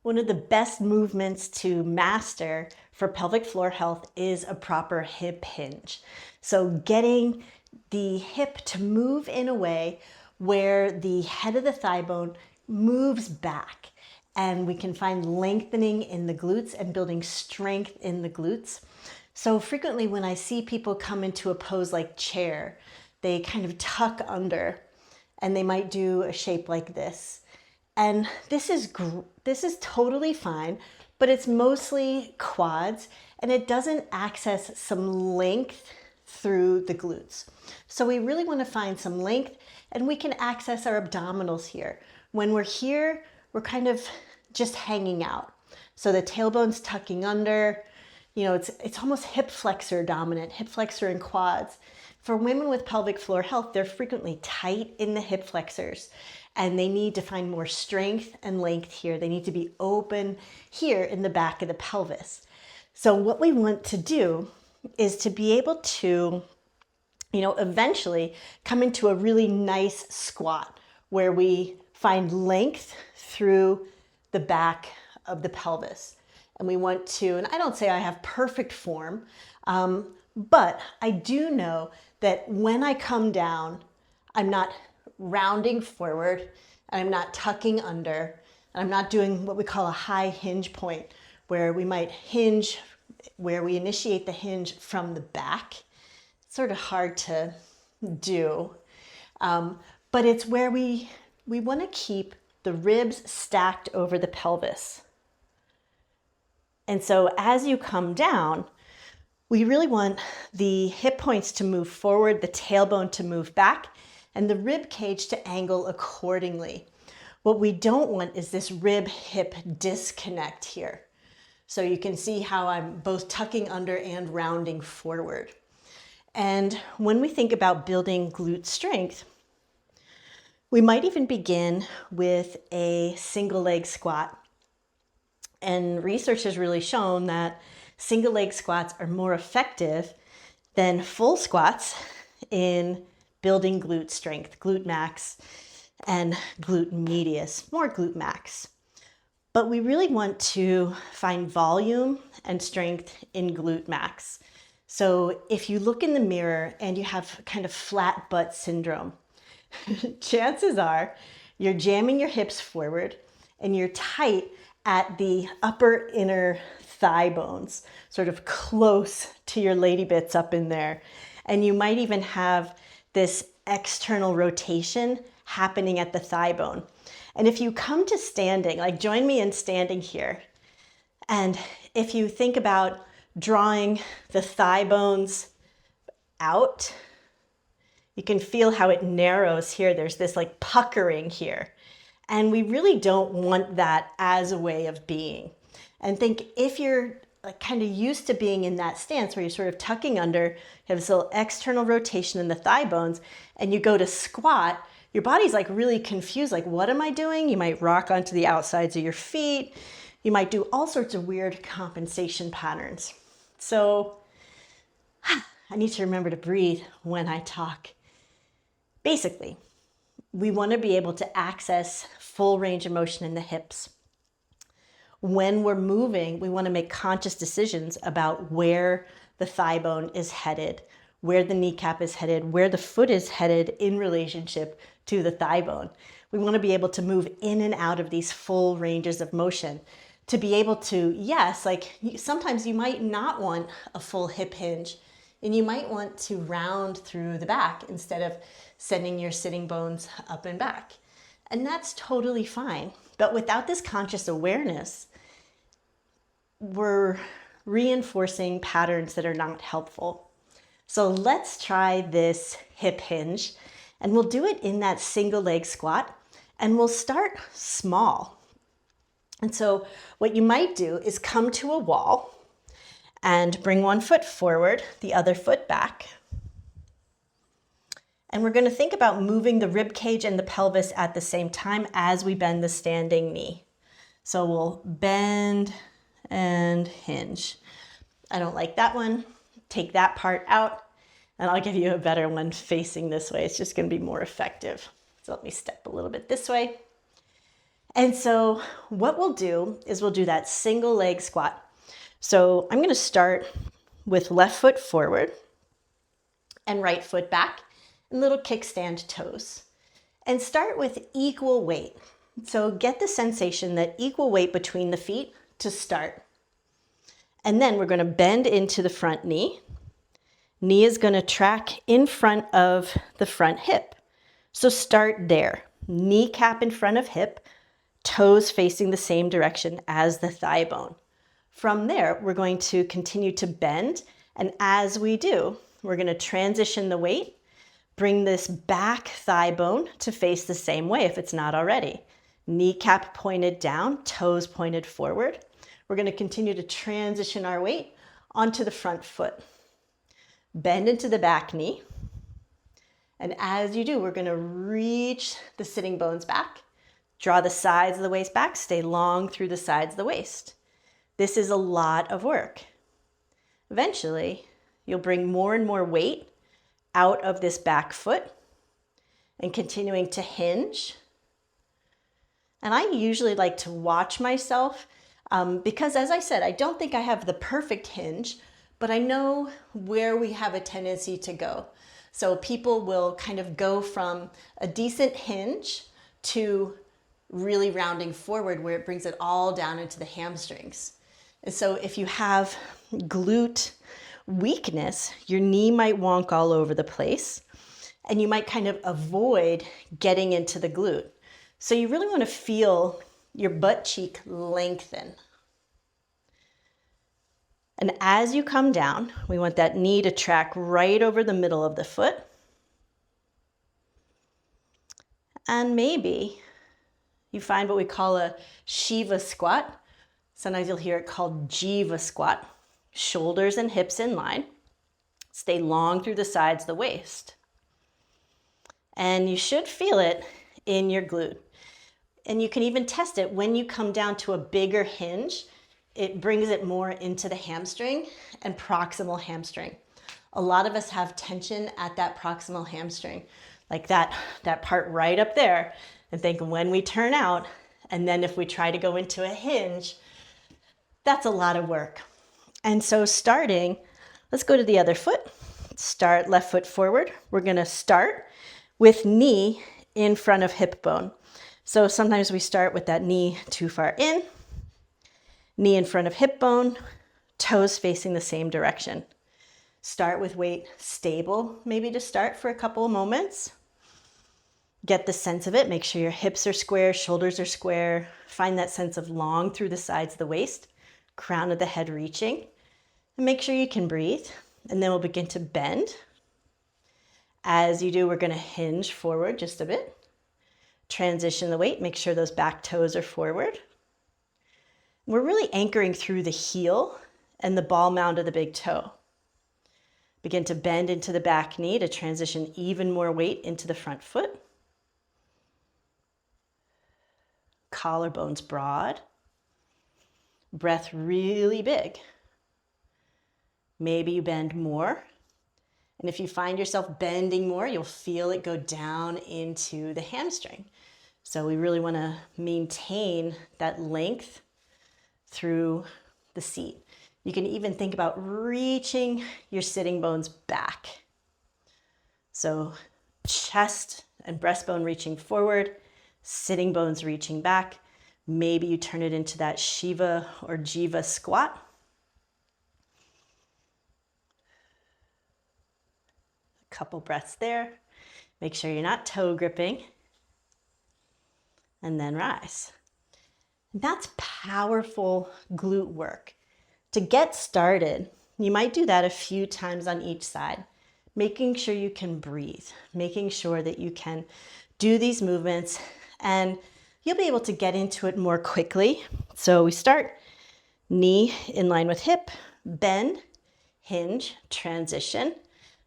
One of the best movements to master for pelvic floor health is a proper hip hinge. So getting the hip to move in a way where the head of the thigh bone moves back, and we can find lengthening in the glutes and building strength in the glutes. So frequently when I see people come into a pose like chair, they kind of tuck under and they might do a shape like this. And this is totally fine, but it's mostly quads and it doesn't access some length through the glutes. So we really want to find some length, and we can access our abdominals here. When we're here, we're kind of just hanging out. So the tailbone's tucking under, it's almost hip flexor dominant, hip flexor and quads. For women with pelvic floor health, they're frequently tight in the hip flexors and they need to find more strength and length here. They need to be open here in the back of the pelvis. So what we want to do is to be able to, eventually come into a really nice squat where we find length through the back of the pelvis. And we want to, and I don't say I have perfect form, but I do know that when I come down, I'm not rounding forward, and I'm not tucking under, and I'm not doing what we call a high hinge point, where we might hinge, where we initiate the hinge from the back. It's sort of hard to do, but it's where we want to keep the ribs stacked over the pelvis. And so as you come down, we really want the hip points to move forward, the tailbone to move back, and the rib cage to angle accordingly. What we don't want is this rib-hip disconnect here. So you can see how I'm both tucking under and rounding forward. And when we think about building glute strength, we might even begin with a single leg squat. And research has really shown that single leg squats are more effective than full squats in building glute strength, glute max and glute medius, more glute max. But we really want to find volume and strength in glute max. So if you look in the mirror and you have kind of flat butt syndrome, chances are you're jamming your hips forward and you're tight at the upper inner thigh bones, sort of close to your lady bits up in there. And you might even have this external rotation happening at the thigh bone. And if you come to standing, like join me in standing here. And if you think about drawing the thigh bones out, you can feel how it narrows here. There's this like puckering here. And we really don't want that as a way of being. And think if you're like kind of used to being in that stance where you're sort of tucking under, you have this little external rotation in the thigh bones, and you go to squat, your body's like really confused, like what am I doing? You might rock onto the outsides of your feet. You might do all sorts of weird compensation patterns. So I need to remember to breathe when I talk. Basically, we want to be able to access full range of motion in the hips. When we're moving, we want to make conscious decisions about where the thigh bone is headed, where the kneecap is headed, where the foot is headed in relationship to the thigh bone. We want to be able to move in and out of these full ranges of motion to be able to, yes, like sometimes you might not want a full hip hinge and you might want to round through the back instead of sending your sitting bones up and back. And that's totally fine. But without this conscious awareness, we're reinforcing patterns that are not helpful. So let's try this hip hinge, and we'll do it in that single leg squat, and we'll start small. And so what you might do is come to a wall and bring one foot forward, the other foot back. And we're going to think about moving the rib cage and the pelvis at the same time as we bend the standing knee. So we'll bend and hinge. I don't like that one. Take that part out, and I'll give you a better one facing this way. It's just going to be more effective. So let me step a little bit this way. And so what we'll do is we'll do that single leg squat. So I'm going to start with left foot forward and right foot back and little kickstand toes. And start with equal weight. So get the sensation that equal weight between the feet to start. And then we're going to bend into the front knee. Knee is going to track in front of the front hip. So start there. Kneecap in front of hip, toes facing the same direction as the thigh bone. From there, we're going to continue to bend. And as we do, we're going to transition the weight, bring this back thigh bone to face the same way if it's not already. Kneecap pointed down, toes pointed forward. We're going to continue to transition our weight onto the front foot. Bend into the back knee. And as you do, we're going to reach the sitting bones back. Draw the sides of the waist back. Stay long through the sides of the waist. This is a lot of work. Eventually, you'll bring more and more weight out of this back foot and continuing to hinge. And I usually like to watch myself because, as I said, I don't think I have the perfect hinge, but I know where we have a tendency to go. So people will kind of go from a decent hinge to really rounding forward where it brings it all down into the hamstrings. And so if you have glute weakness, your knee might wonk all over the place and you might kind of avoid getting into the glute. So you really want to feel your butt cheek lengthen. And as you come down, we want that knee to track right over the middle of the foot. And maybe you find what we call a Shiva squat. Sometimes you'll hear it called Jiva squat. Shoulders and hips in line. Stay long through the sides of the waist. And you should feel it in your glute. And you can even test it when you come down to a bigger hinge. It brings it more into the hamstring and proximal hamstring. A lot of us have tension at that proximal hamstring, like that part right up there. And think when we turn out, and then if we try to go into a hinge, that's a lot of work. And so starting, let's go to the other foot. Start left foot forward. We're going to start with knee in front of hip bone. So sometimes we start with that knee too far in, knee in front of hip bone, toes facing the same direction. Start with weight stable, maybe to start for a couple of moments. Get the sense of it. Make sure your hips are square, shoulders are square. Find that sense of long through the sides of the waist, crown of the head reaching. And make sure you can breathe. And then we'll begin to bend. As you do, we're going to hinge forward just a bit. Transition the weight. Make sure those back toes are forward. We're really anchoring through the heel and the ball mound of the big toe. Begin to bend into the back knee to transition even more weight into the front foot. Collarbones broad. Breath really big. Maybe you bend more. And if you find yourself bending more, you'll feel it go down into the hamstring. So we really want to maintain that length through the seat. You can even think about reaching your sitting bones back. So chest and breastbone reaching forward, sitting bones reaching back. Maybe you turn it into that Shiva or Jiva squat. A couple breaths there. Make sure you're not toe gripping. And then rise. That's powerful glute work. To get started, you might do that a few times on each side, making sure you can breathe, making sure that you can do these movements, and you'll be able to get into it more quickly. So we start knee in line with hip, bend, hinge, transition.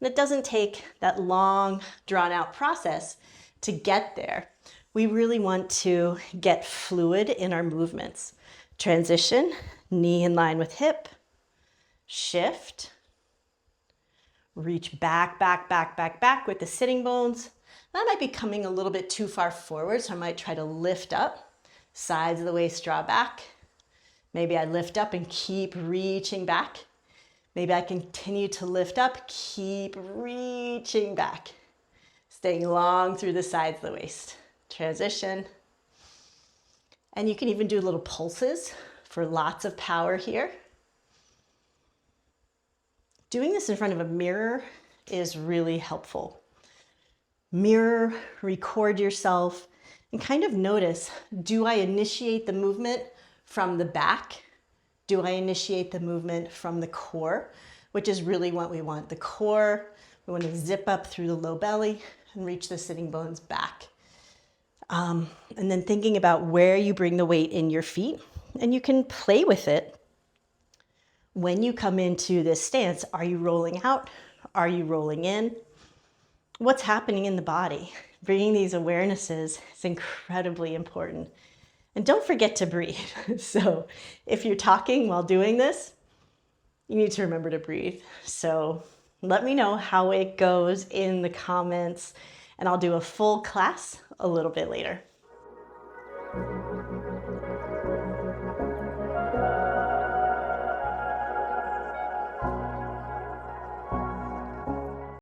And it doesn't take that long, drawn out process to get there. We really want to get fluid in our movements. Transition, knee in line with hip, shift, reach back, back, back, back, back with the sitting bones. That might be coming a little bit too far forward, so I might try to lift up. Sides of the waist draw back. Maybe I lift up and keep reaching back. Maybe I continue to lift up, keep reaching back. Staying long through the sides of the waist. Transition. And you can even do little pulses for lots of power here. Doing this in front of a mirror is really helpful. Mirror, record yourself, and kind of notice, do I initiate the movement from the back? Do I initiate the movement from the core, which is really what we want. The core, we want to zip up through the low belly and reach the sitting bones back. And then thinking about where you bring the weight in your feet, and you can play with it. When you come into this stance, are you rolling out? Are you rolling in? What's happening in the body? Bringing these awarenesses is incredibly important. And don't forget to breathe. So if you're talking while doing this, you need to remember to breathe. So let me know how it goes in the comments, and I'll do a full class a little bit later.